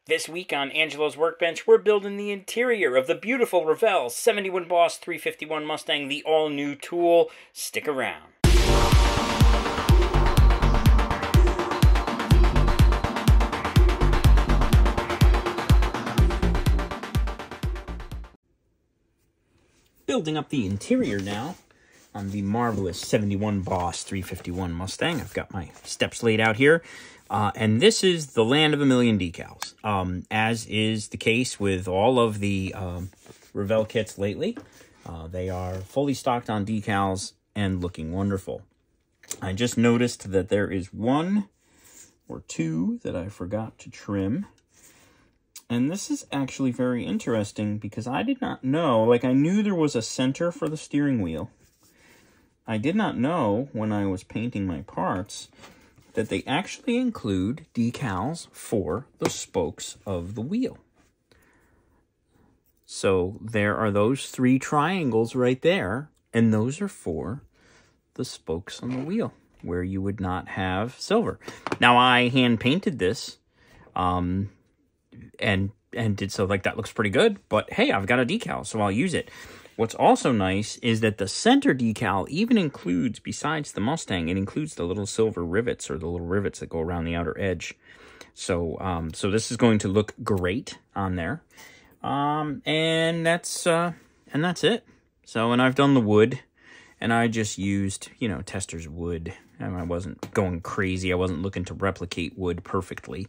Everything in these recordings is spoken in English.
This week on Angelo's Workbench, we're building the interior of the beautiful Revell 71 Boss 351 Mustang, the all-new tool. Stick around. Building up the interior now on the marvelous 71 Boss 351 Mustang. I've got my steps laid out here. And this is the land of a million decals, as is the case with all of the Revell kits lately. They are fully stocked on decals and looking wonderful. I just noticed that there is one or two that I forgot to trim. And this is actually very interesting because I did not know, like I knew there was a center for the steering wheel. I did not know when I was painting my parts that they actually include decals for the spokes of the wheel. So there are those three triangles right there, and those are for the spokes on the wheel, where you would not have silver. Now, I hand-painted this, and did so, like, that looks pretty good, but hey, I've got a decal, so I'll use it. What's also nice is that the center decal even includes, besides the Mustang, it includes the little silver rivets, or the little rivets that go around the outer edge. So so this is going to look great on there. And that's it. So, and I've done the wood, and I just used, you know, Tester's wood. And I wasn't going crazy. I wasn't looking to replicate wood perfectly.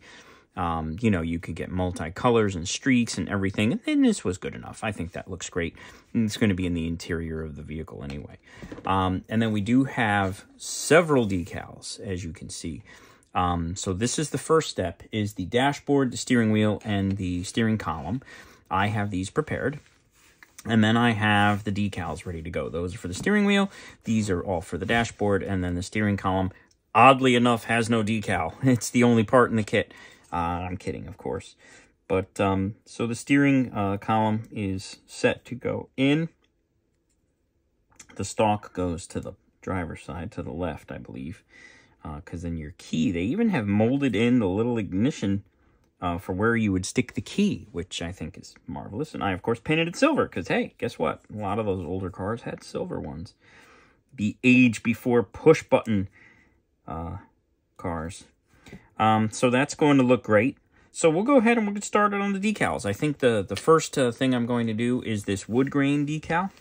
You know, you could get multi-colors and streaks and everything, and this was good enough. I think that looks great, and it's going to be in the interior of the vehicle anyway. And then we do have several decals, as you can see. So this is the first step, is the dashboard, the steering wheel, and the steering column. I have these prepared. And then I have the decals ready to go. Those are for the steering wheel. These are all for the dashboard, and then the steering column, oddly enough, has no decal. It's the only part in the kit. I'm kidding, of course. But, so the steering column is set to go in. The stalk goes to the driver's side, to the left, I believe. Because then your key, they even have molded in the little ignition for where you would stick the key, which I think is marvelous. And I, of course, painted it silver, because, hey, guess what? A lot of those older cars had silver ones. The age before push-button cars. So that's going to look great. So we'll go ahead and we'll get started on the decals. I think the first thing I'm going to do is this wood grain decal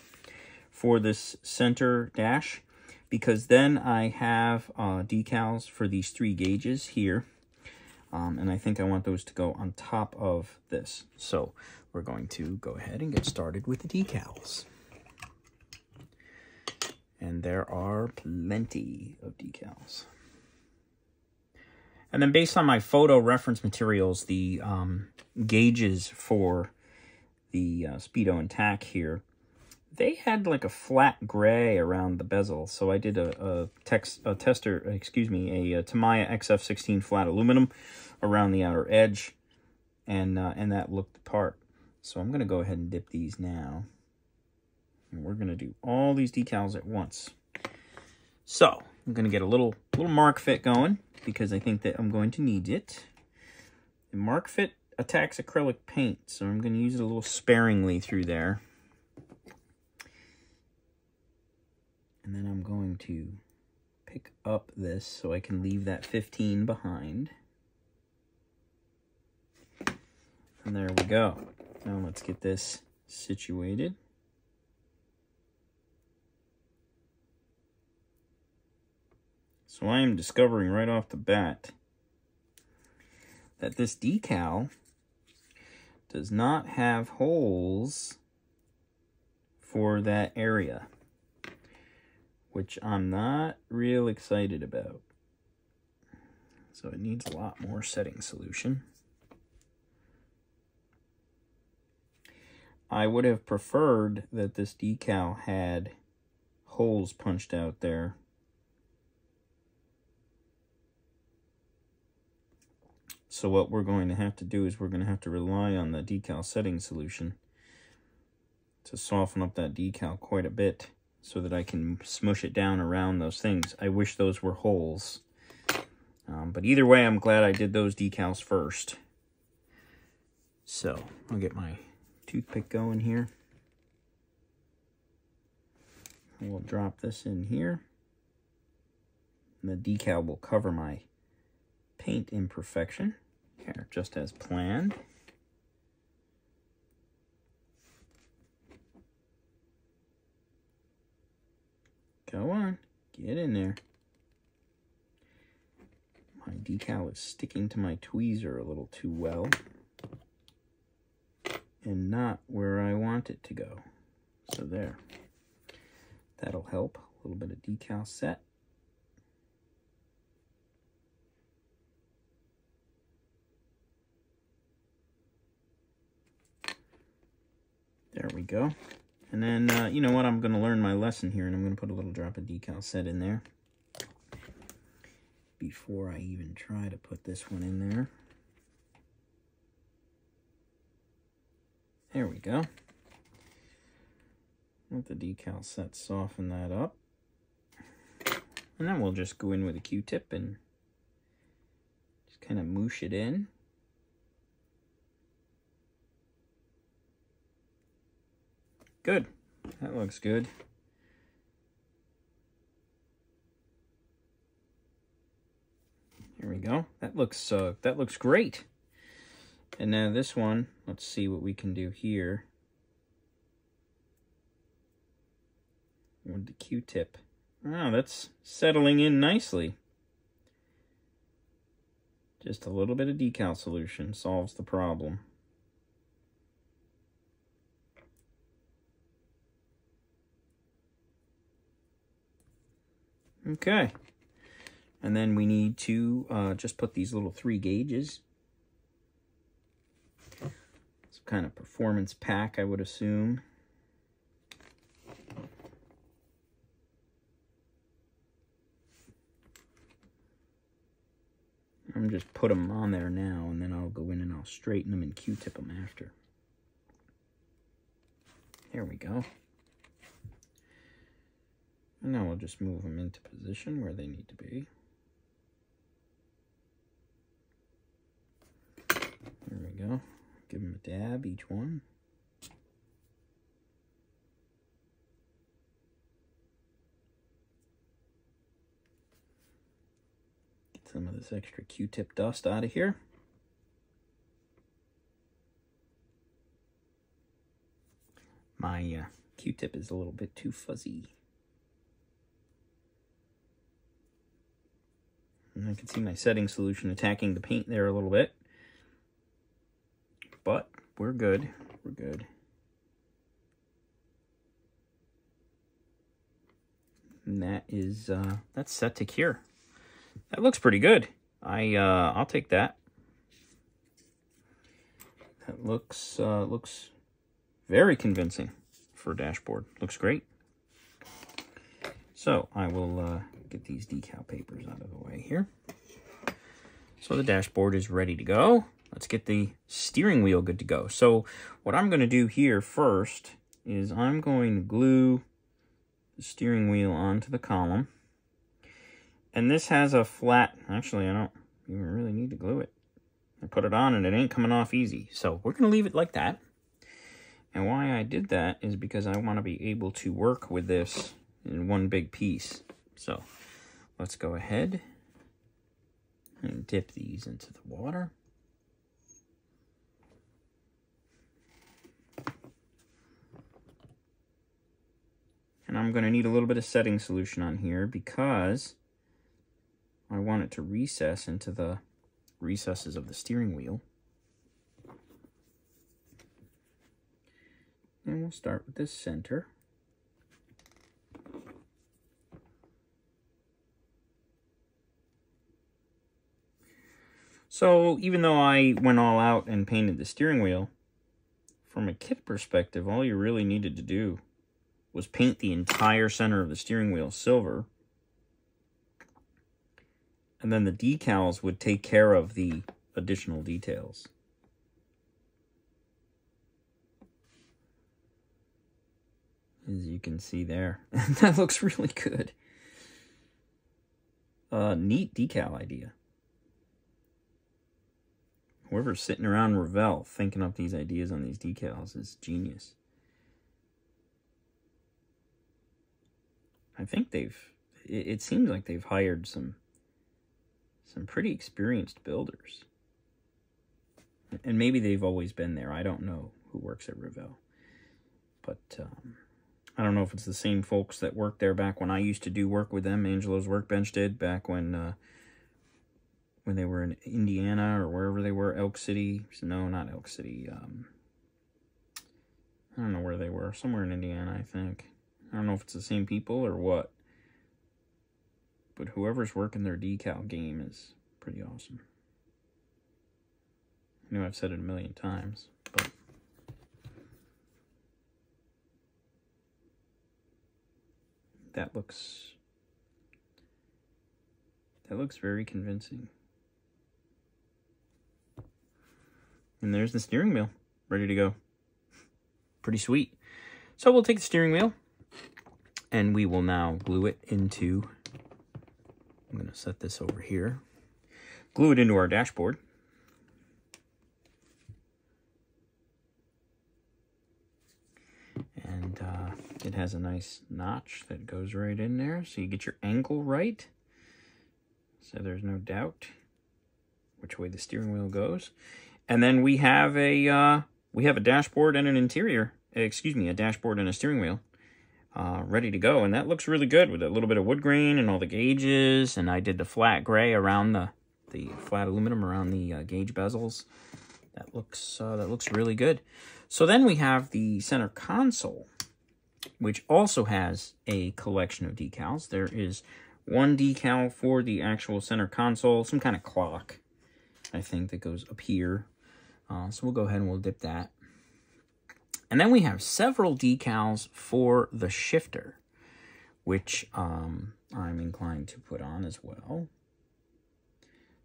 for this center dash, because then I have decals for these 3 gauges here. And I think I want those to go on top of this. So we're going to go ahead and get started with the decals. And there are plenty of decals. And then based on my photo reference materials, the gauges for the Speedo and Tack here, they had like a flat gray around the bezel. So I did a Tamiya XF16 flat aluminum around the outer edge, and that looked the part. So I'm going to go ahead and dip these now. And we're going to do all these decals at once. So I'm going to get a little mark fit going, because I think that I'm going to need it. The Mark Fit attacks acrylic paint, so I'm going to use it a little sparingly through there. And then I'm going to pick up this so I can leave that 15 behind. And there we go. Now let's get this situated. So I am discovering right off the bat that this decal does not have holes for that area, which I'm not real excited about. So it needs a lot more setting solution. I would have preferred that this decal had holes punched out there. So what we're going to have to do is we're going to have to rely on the decal setting solution to soften up that decal quite a bit so that I can smush it down around those things. I wish those were holes. But either way, I'm glad I did those decals first. So I'll get my toothpick going here. We'll drop this in here. And the decal will cover my paint imperfection. Here, just as planned. Go on, get in there. My decal is sticking to my tweezer a little too well. And not where I want it to go. So there. That'll help. A little bit of decal set. There we go. And then, you know what, I'm going to learn my lesson here, and I'm going to put a little drop of decal set in there before I even try to put this one in there. There we go. Let the decal set soften that up. And then we'll just go in with a Q-tip and just kind of moosh it in. Good. That looks good. There we go. That looks great. And now this one, let's see what we can do here with the Q-tip. Oh, that's settling in nicely. Just a little bit of decal solution solves the problem. Okay, and then we need to just put these little 3 gauges. Some kind of performance pack, I would assume. I'm just put them on there now, and then I'll go in and I'll straighten them and Q-tip them after. There we go. And now we'll just move them into position where they need to be. There we go. Give them a dab, each one. Get some of this extra Q-tip dust out of here. My Q-tip is a little bit too fuzzy. And I can see my setting solution attacking the paint there a little bit. But we're good. We're good. And that is that's set to cure. That looks pretty good. I'll take that. That looks very convincing for a dashboard. Looks great. So I will get these decal papers out of the way here. So the dashboard is ready to go. Let's get the steering wheel good to go. So what I'm going to do here first is I'm going to glue the steering wheel onto the column. And this has a flat, actually I don't even really need to glue it. I put it on and it ain't coming off easy. So we're going to leave it like that. And why I did that is because I want to be able to work with this in one big piece. So let's go ahead and dip these into the water. And I'm going to need a little bit of setting solution on here because I want it to recess into the recesses of the steering wheel. And we'll start with this center. So even though I went all out and painted the steering wheel, from a kit perspective, all you really needed to do was paint the entire center of the steering wheel silver. And then the decals would take care of the additional details. As you can see there. That looks really good. Neat decal idea. Whoever's sitting around Revell thinking up these ideas on these decals is genius. I think it seems like they've hired some pretty experienced builders. And maybe they've always been there. I don't know who works at Revell. But I don't know if it's the same folks that worked there back when I used to do work with them. Angelo's Workbench did back when they were in Indiana or wherever they were, Elk City. No, not Elk City. I don't know where they were. Somewhere in Indiana, I think. I don't know if it's the same people or what. But whoever's working their decal game is pretty awesome. I know I've said it a million times, but that looks very convincing. And there's the steering wheel, ready to go. Pretty sweet. So we'll take the steering wheel, and we will now glue it into, I'm going to set this over here, glue it into our dashboard. And it has a nice notch that goes right in there, so you get your angle right, so there's no doubt which way the steering wheel goes. And then we have a dashboard and an interior, a dashboard and a steering wheel ready to go. And that looks really good with a little bit of wood grain and all the gauges. And I did the flat gray around the flat aluminum around the gauge bezels. That looks really good. So then we have the center console, which also has a collection of decals. There is one decal for the actual center console, some kind of clock, I think, that goes up here. So we'll go ahead and we'll dip that. And then we have several decals for the shifter, which I'm inclined to put on as well.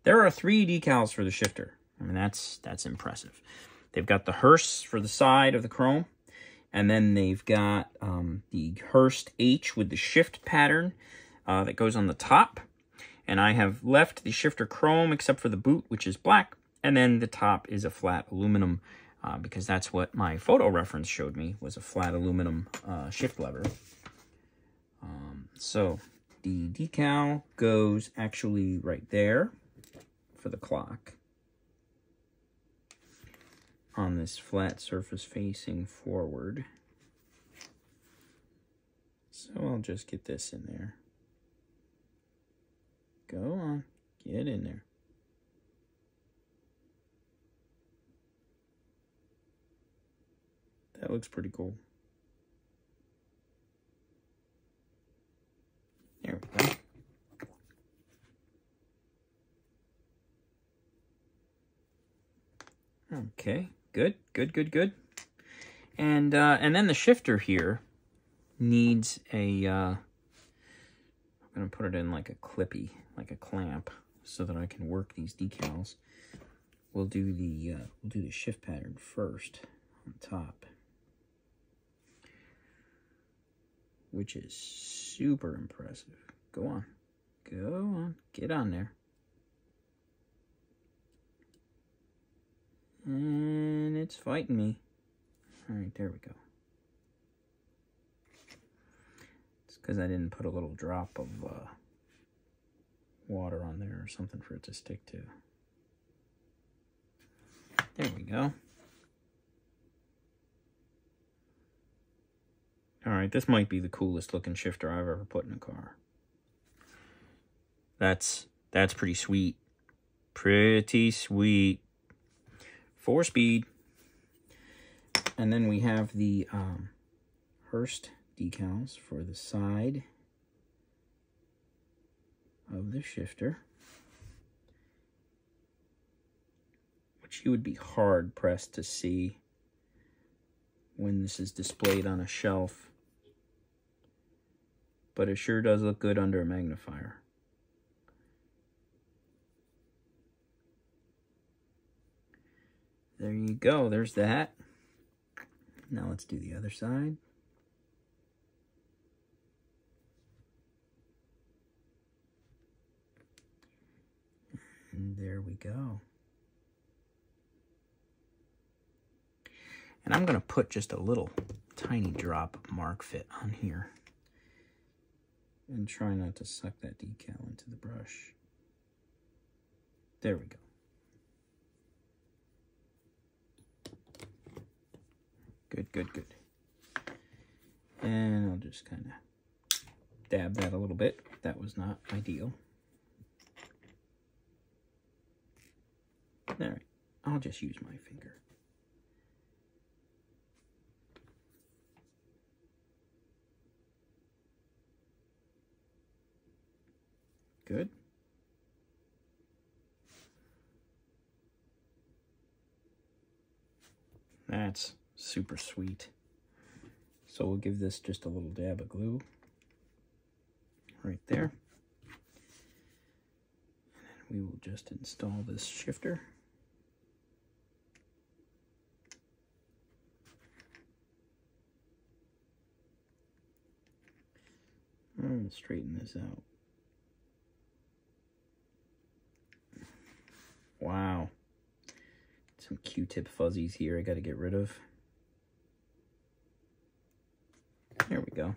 There are 3 decals for the shifter. I mean, that's impressive. They've got the Hearst for the side of the chrome, and then they've got the Hearst H with the shift pattern that goes on the top. And I have left the shifter chrome except for the boot, which is black, and then the top is a flat aluminum because that's what my photo reference showed me, was a flat aluminum shift lever. So the decal goes actually right there for the clock on this flat surface facing forward. So I'll just get this in there. Go on, get in there. That looks pretty cool. There we go. Okay, good. And then the shifter here needs a, I'm going to put it in like a clippy, like a clamp, so that I can work these decals. We'll do the shift pattern first on top, which is super impressive. Go on, get on there. And it's fighting me. All right, there we go. It's because I didn't put a little drop of water on there or something for it to stick to. There we go. All right, this might be the coolest looking shifter I've ever put in a car. That's pretty sweet. Pretty sweet. 4-speed. And then we have the Hearst decals for the side of the shifter, which you would be hard pressed to see when this is displayed on a shelf, but it sure does look good under a magnifier. There you go, there's that. Now let's do the other side. And there we go. And I'm going to put just a little tiny drop of Mark Fit on here. And try not to suck that decal into the brush. There we go. Good, good, good. And I'll just kind of dab that a little bit. That was not ideal. All right, I'll just use my finger. Good. That's super sweet. So we'll give this just a little dab of glue right there. And then we will just install this shifter. I'm going to straighten this out. Wow. Some Q-tip fuzzies here I got to get rid of. There we go.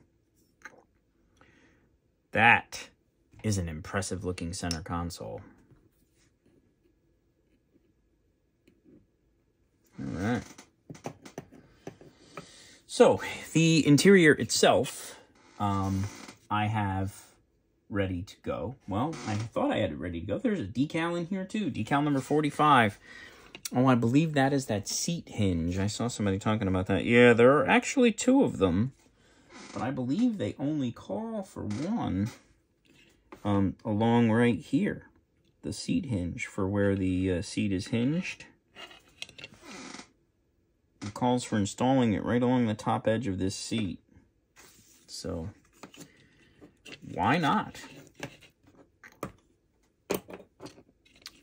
That is an impressive looking center console. All right. So the interior itself, I have ready to go. Well, I thought I had it ready to go. There's a decal in here too. Decal number 45. Oh, I believe that is that seat hinge. I saw somebody talking about that. Yeah, there are actually two of them. But I believe they only call for one along right here. The seat hinge for where the seat is hinged. It calls for installing it right along the top edge of this seat. So, why not?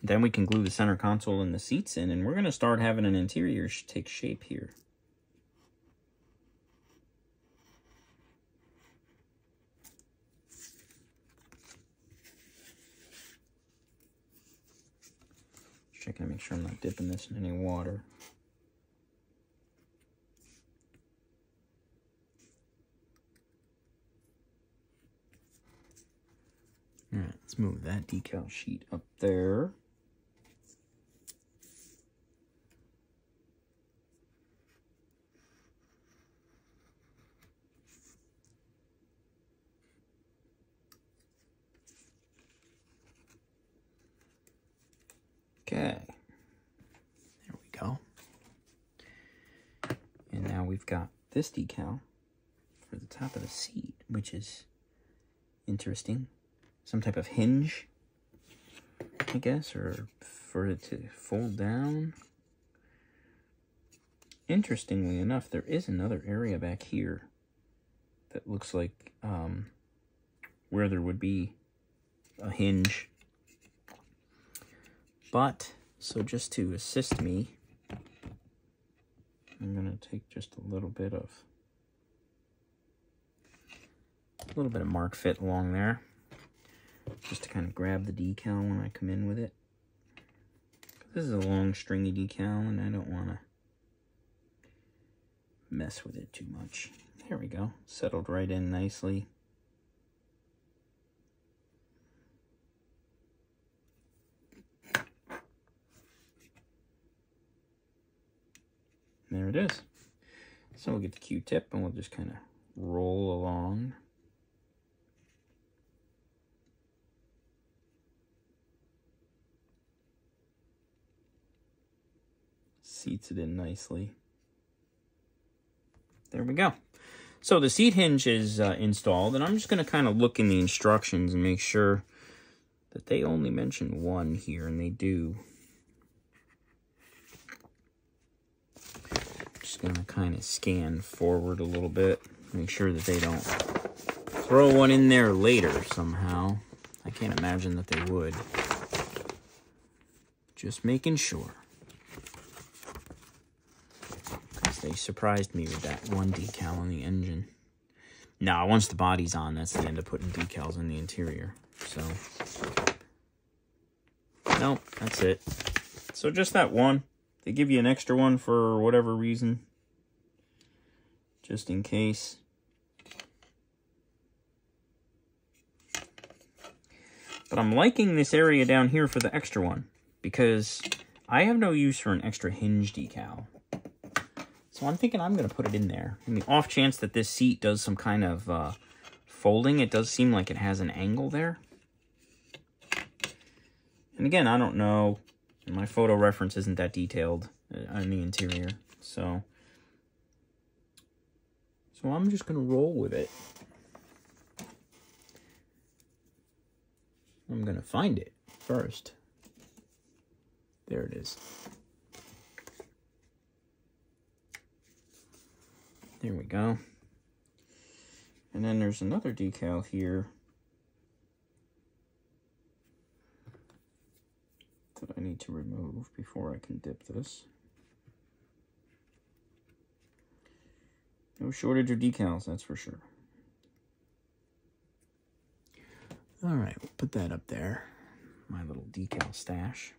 Then we can glue the center console and the seats in, and we're going to start having an interior take shape here. Checking to make sure I'm not dipping this in any water. All right, let's move that decal sheet up there. Okay, there we go. And now we've got this decal for the top of the seat, which is interesting. Some type of hinge, I guess, or for it to fold down. Interestingly enough, there is another area back here that looks like where there would be a hinge. But, so just to assist me, I'm going to take just a little bit of Mark Fit along there, just to kind of grab the decal when I come in with it. This is a long stringy decal and I don't want to mess with it too much. There we go, settled right in nicely. There it is. So we'll get the Q-tip and we'll just kind of roll along. Seats it in nicely. There we go. So the seat hinge is installed, and I'm just going to kind of look in the instructions and make sure that they only mention one here, and they do. Just going to kind of scan forward a little bit, make sure that they don't throw one in there later somehow. I can't imagine that they would. Just making sure. Because they surprised me with that one decal on the engine. Now, once the body's on, that's the end of putting decals in the interior. So, nope, that's it. So just that one. They give you an extra one for whatever reason. just in case. But I'm liking this area down here for the extra one, because I have no use for an extra hinge decal. So I'm thinking I'm going to put it in there. In the off chance that this seat does some kind of folding, it does seem like it has an angle there. And again, I don't know. My photo reference isn't that detailed on the interior. So I'm just going to roll with it. I'm going to find it first. There it is. There we go. And then there's another decal here that I need to remove before I can dip this. No shortage of decals, that's for sure. All right, we'll put that up there. My little decal stash.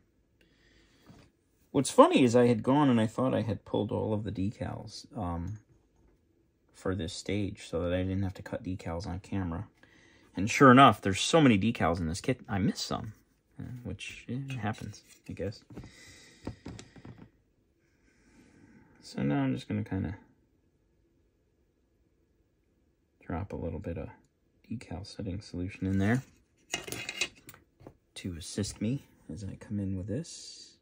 What's funny is I had gone and I thought I had pulled all of the decals for this stage so that I didn't have to cut decals on camera. And sure enough, there's so many decals in this kit, I missed some, which happens, I guess. So now I'm just going to kind of drop a little bit of decal setting solution in there to assist me as I come in with this.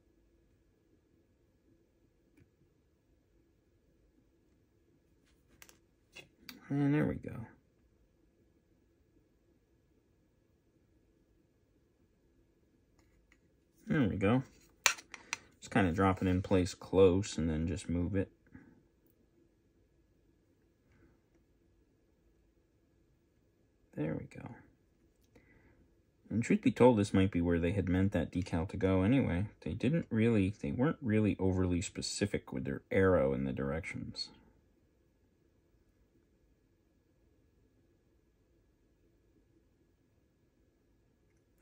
And there we go. There we go. Just kind of drop it in place close and then just move it. There we go. And truth be told, this might be where they had meant that decal to go anyway. They weren't really overly specific with their arrow in the directions.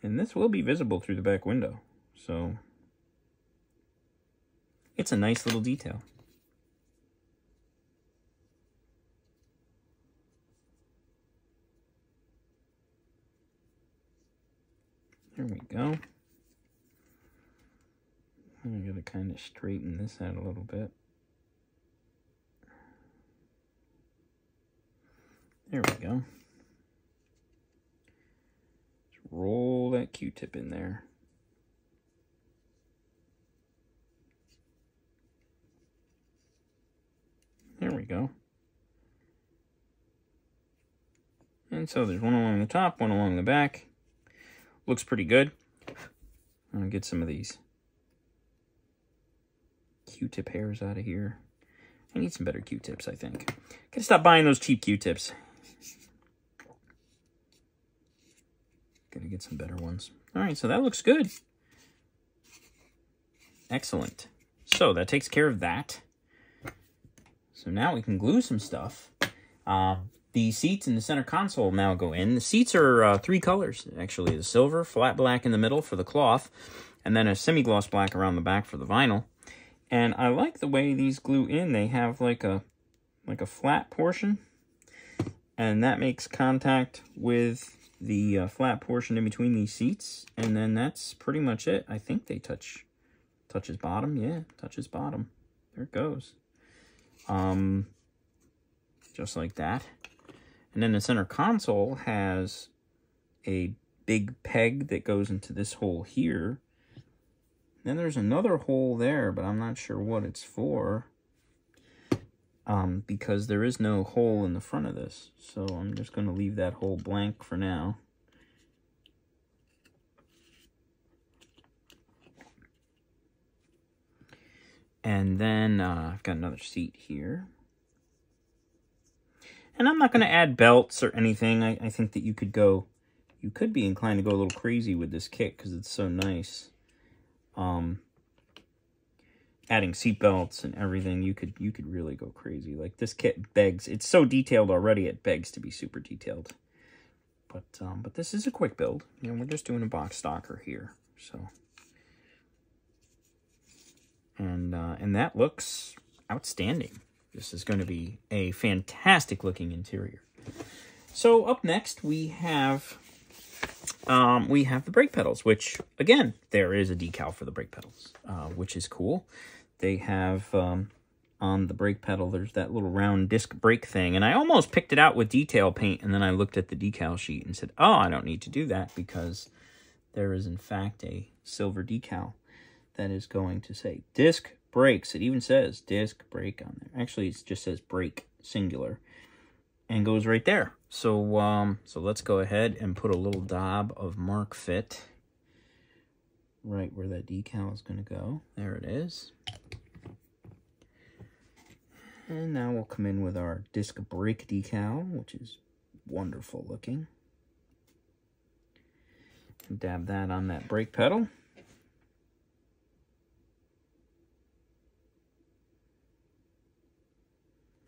And this will be visible through the back window, so it's a nice little detail. There we go. I'm going to kind of straighten this out a little bit. There we go. Roll that Q-tip in there. There we go. And so there's one along the top, one along the back. Looks pretty good. I'm gonna get some of these Q-tip hairs out of here. I need some better Q-tips, I think. Gotta stop buying those cheap Q-tips. Gotta get some better ones. All right, so that looks good. Excellent. So that takes care of that. So now we can glue some stuff. The seats in the center console now go in. The seats are three colors, actually. The silver, flat black in the middle for the cloth, and then a semi-gloss black around the back for the vinyl. And I like the way these glue in. They have like a flat portion, and that makes contact with the flat portion in between these seats, and then that's pretty much it. I think they touches bottom. Yeah, touches bottom. There it goes. Just like that. And then the center console has a big peg that goes into this hole here. Then there's another hole there, but I'm not sure what it's for. Because there is no hole in the front of this. So I'm just going to leave that hole blank for now. And then I've got another seat here. And I'm not going to add belts or anything. I think that you could be inclined to go a little crazy with this kit because it's so nice. Adding seat belts and everything, you could really go crazy. Like this kit begs, it's so detailed already, it begs to be super detailed. But this is a quick build, and we're just doing a box stocker here. So, and that looks outstanding. This is going to be a fantastic looking interior. So up next we have the brake pedals, which again, there is a decal for the brake pedals, which is cool. They have on the brake pedal, there's that little round disc brake thing, and I almost picked it out with detail paint, and then I looked at the decal sheet and said, oh, I don't need to do that, because there is in fact a silver decal that is going to say disc brakes. It even says disc brake on there. Actually, it just says brake singular and goes right there. So so let's go ahead and put a little dab of Mark Fit right where that decal is going to go. There it is. And now we'll come in with our disc brake decal, which is wonderful looking. And dab that on that brake pedal.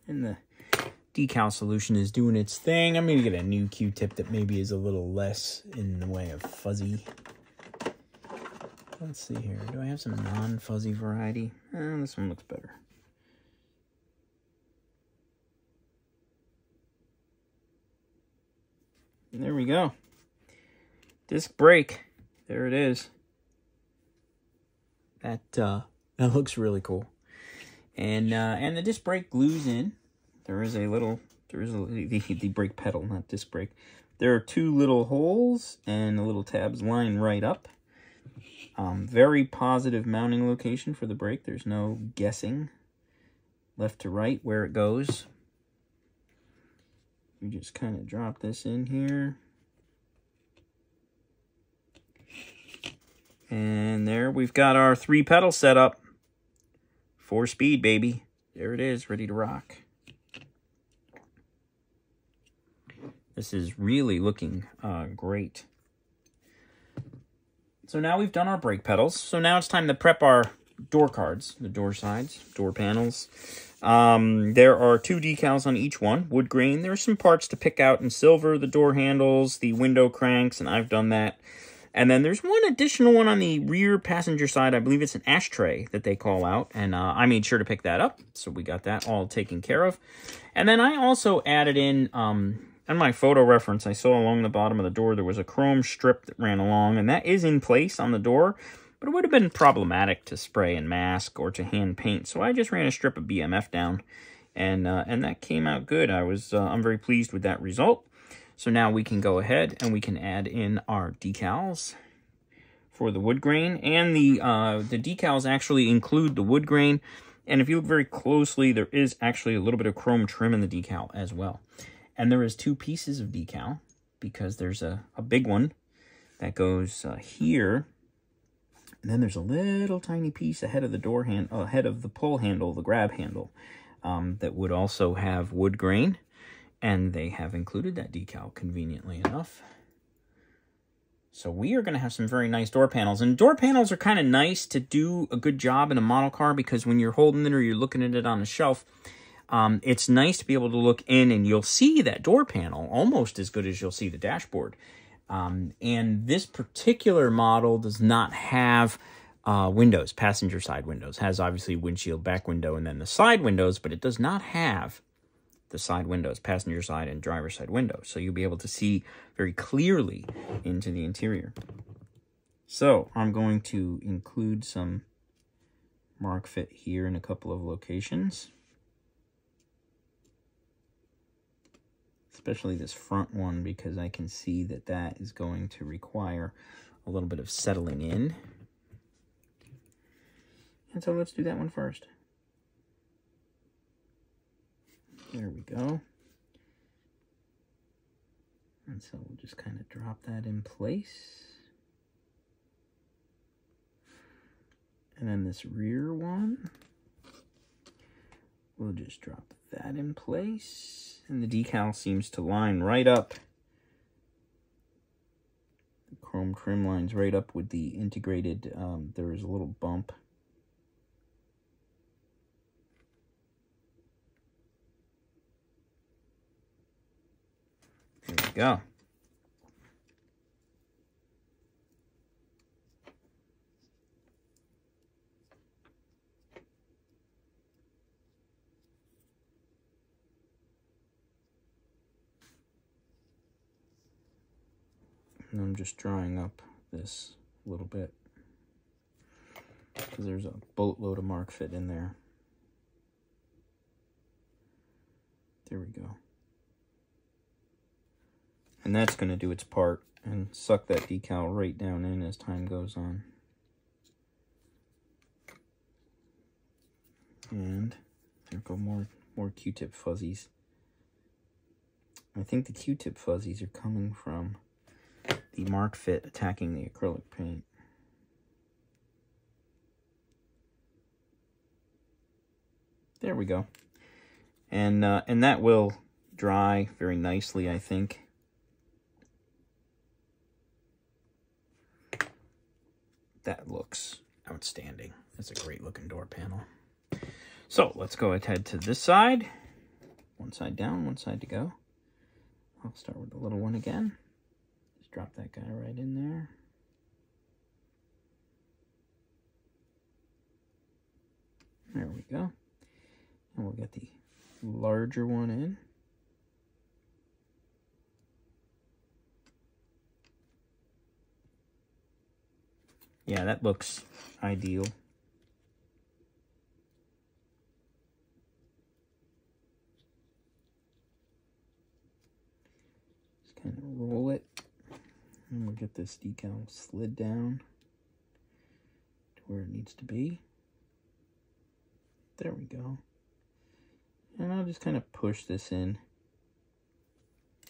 And the decal solution is doing its thing. I'm going to get a new Q-tip that maybe is a little less in the way of fuzzy. Let's see here. Do I have some non-fuzzy variety? This one looks better. And there we go. Disc brake. There it is. That looks really cool. And the disc brake glues in. There is the brake pedal, not disc brake. There are two little holes and the little tabs line right up. Very positive mounting location for the brake. There's no guessing left to right where it goes. You just kind of drop this in here. And there we've got our 3 pedal setup. 4-speed, baby. There it is, ready to rock. This is really looking great. So now we've done our brake pedals. So now it's time to prep our door cards, the door sides, door panels. There are 2 decals on each one, wood grain. There are some parts to pick out in silver, the door handles, the window cranks, and I've done that. And then there's one additional one on the rear passenger side. I believe it's an ashtray that they call out, and I made sure to pick that up. So we got that all taken care of. And then I also added in, on my photo reference, I saw along the bottom of the door there was a chrome strip that ran along, and that is in place on the door. But it would have been problematic to spray and mask or to hand paint, so I just ran a strip of BMF down, and that came out good. I'm very pleased with that result. So now we can go ahead and we can add in our decals for the wood grain, and the decals actually include the wood grain. And if you look very closely, there is actually a little bit of chrome trim in the decal as well. And there is 2 pieces of decal, because there's a big one that goes here. And then there's a little tiny piece ahead of the door ahead of the pull handle, the grab handle, that would also have wood grain. And they have included that decal conveniently enough. So we are going to have some very nice door panels. And door panels are kind of nice to do a good job in a model car, because when you're holding it or you're looking at it on a shelf, it's nice to be able to look in and you'll see that door panel almost as good as you'll see the dashboard. And this particular model does not have windows, passenger side windows. It has obviously windshield, back window, and then the side windows, but it does not have the side windows, passenger side and driver side windows. So you'll be able to see very clearly into the interior. So I'm going to include some Mark Fit here in a couple of locations. Especially this front one, because I can see that that is going to require a little bit of settling in. And so let's do that one first. There we go. And so we'll just kind of drop that in place. And then this rear one, we'll just drop that in place. And the decal seems to line right up. The chrome trim lines right up with the integrated, there is a little bump. There we go. And I'm just drying up this a little bit, because there's a boatload of mark fit in there. There we go. And that's going to do its part and suck that decal right down in as time goes on. And there go more Q-tip fuzzies. I think the Q-tip fuzzies are coming from the mark fit attacking the acrylic paint. There we go. And that will dry very nicely, I think. That looks outstanding. That's a great looking door panel. So let's go ahead to this side. One side down, one side to go. I'll start with the little one again. Just drop that guy right in there. There we go. And we'll get the larger one in. Yeah, that looks ideal. Just kind of roll it. And we'll get this decal slid down to where it needs to be. There we go. And I'll just kind of push this in.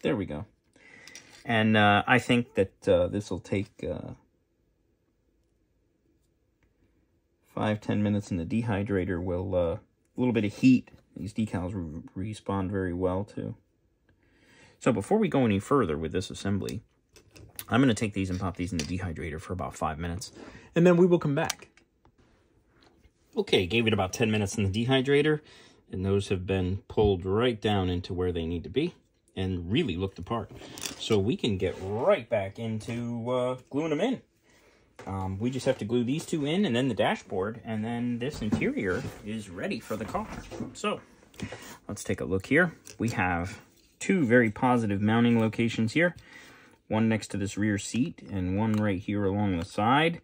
There we go. And I think that this will take 5-10 minutes in the dehydrator. Will a little bit of heat. These decals respond very well to. So before we go any further with this assembly, I'm going to take these and pop these in the dehydrator for about 5 minutes, and then we will come back. Okay, gave it about 10 minutes in the dehydrator, and those have been pulled right down into where they need to be and really look the part. So we can get right back into gluing them in. We just have to glue these two in and then the dashboard, and then this interior is ready for the car. So let's take a look here. We have two very positive mounting locations here. One next to this rear seat and one right here along the side.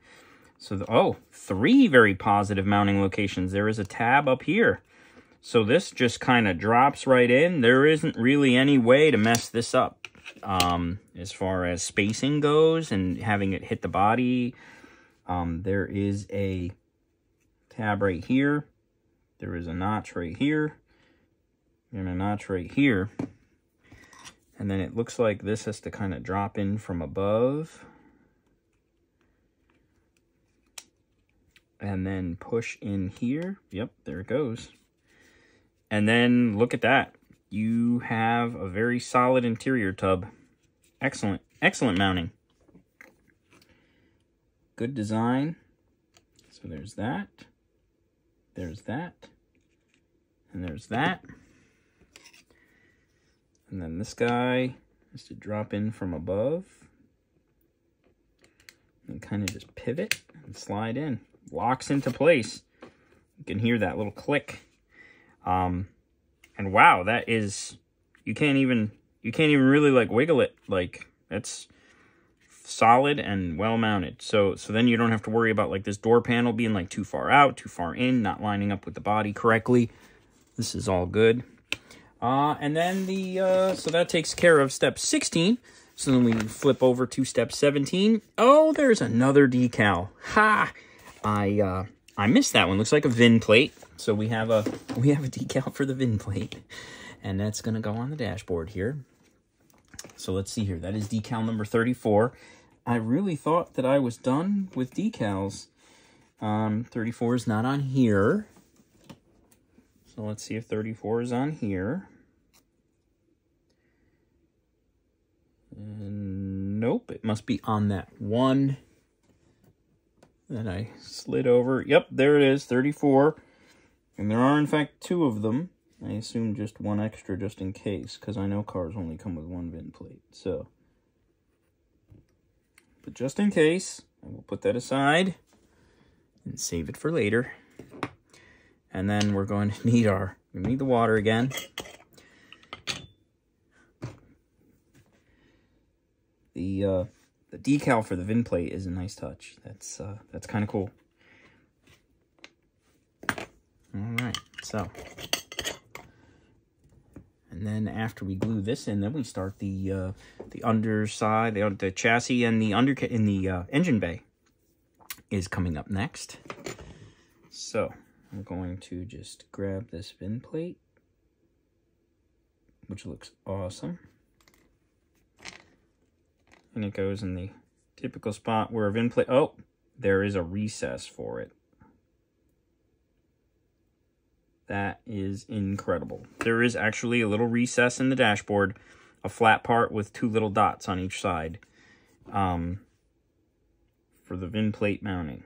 So, three very positive mounting locations. There is a tab up here. So this just kind of drops right in. There isn't really any way to mess this up as far as spacing goes and having it hit the body. There is a tab right here. There is a notch right here. And a notch right here. And then it looks like this has to kind of drop in from above. And then push in here. Yep, there it goes. And then look at that. You have a very solid interior tub. Excellent. Excellent mounting. Good design. So there's that. There's that. And there's that. And then this guy is to drop in from above. And kind of just pivot and slide in. Locks into place. You can hear that little click. And wow, that is, you can't even really like wiggle it. Like, it's solid and well mounted. So then you don't have to worry about like this door panel being like too far out, too far in, not lining up with the body correctly. This is all good. And then so that takes care of step 16. So then we flip over to step 17. Oh, there's another decal. Ha! I missed that one. Looks like a VIN plate. So we have a decal for the VIN plate, and that's gonna go on the dashboard here. So let's see here. That is decal number 34. I really thought that I was done with decals. 34 is not on here. So let's see if 34 is on here. And nope, it must be on that one that I slid over. Yep, there it is, 34. And there are, in fact, two of them. I assume just one extra just in case, because I know cars only come with one VIN plate. So, but just in case, I will put that aside and save it for later. And then we're going to need the water again. The the decal for the VIN plate is a nice touch. That's kind of cool. All right, so, and then after we glue this in, then we start the underside, the chassis, and the engine bay is coming up next. So I'm going to just grab this VIN plate, which looks awesome, and it goes in the typical spot where a VIN plate. Oh, there is a recess for it. That is incredible. There is actually a little recess in the dashboard, a flat part with 2 little dots on each side for the VIN plate mounting.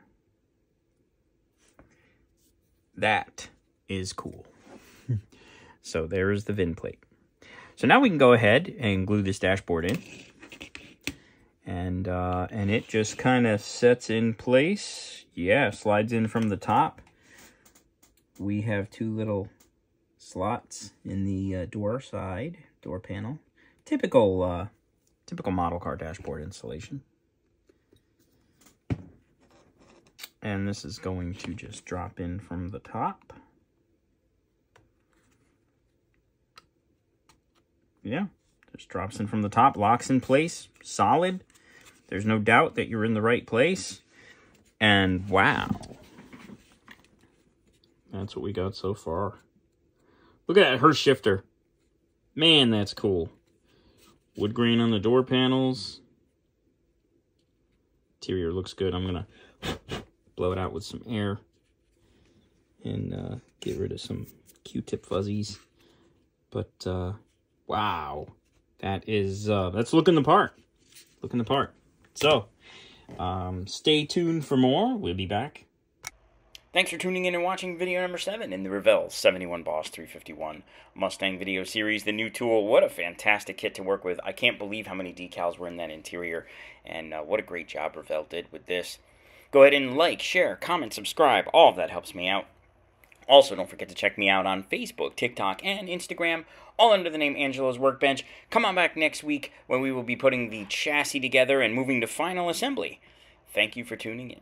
That is cool. So there is the VIN plate. So now we can go ahead and glue this dashboard in. And it just kind of sets in place. Yeah, slides in from the top. We have 2 little slots in the door panel. Typical model car dashboard installation. And this is going to just drop in from the top. Yeah, just drops in from the top, locks in place, solid. There's no doubt that you're in the right place. And wow. That's what we got so far. Look at that Hearst shifter. Man, that's cool. Wood grain on the door panels. Interior looks good. I'm going to blow it out with some air and get rid of some Q-tip fuzzies. But, wow. That is, that's looking the part. Looking the part. So, stay tuned for more. We'll be back. Thanks for tuning in and watching video number 7 in the Revell 71 Boss 351 Mustang video series. The new tool, what a fantastic kit to work with. I can't believe how many decals were in that interior, and what a great job Revell did with this. Go ahead and like, share, comment, subscribe. All of that helps me out. Also, don't forget to check me out on Facebook, TikTok, and Instagram, all under the name Angelo's Workbench. Come on back next week when we will be putting the chassis together and moving to final assembly. Thank you for tuning in.